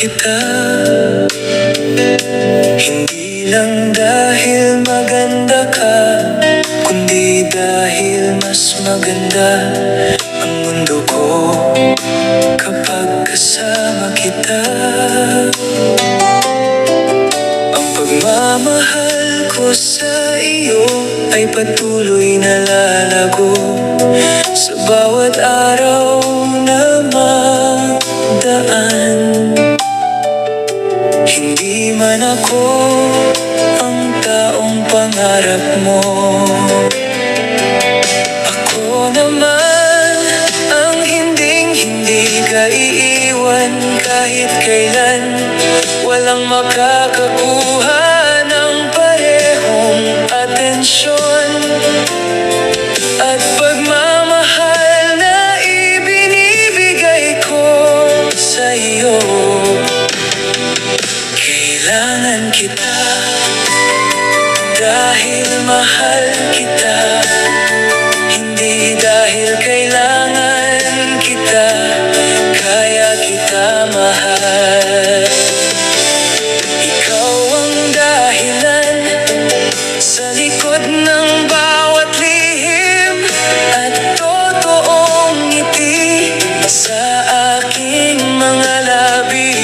kita. Hindi lang dahil maganda ka, kundi dahil mas maganda ang mundo ko kapag kasama kita. Ang pagmamahal ko sa iyo ay patuloy na lalago sa bawat araw na magdaan. Hindi man ako ang taong pangarap mo, ako naman ang hinding-hindi ka iiwan kahit kailan. Walang makakakuha ng parehong atensyon at pagmamahal na ibinibigay ko sa iyo. Kailangan kita dahil mahal kita, hindi dahil kailangan kita kaya kita mahal. Ikaw ang dahilan sa likod ng bawat lihim at totoong ngiti sa aking mga labi.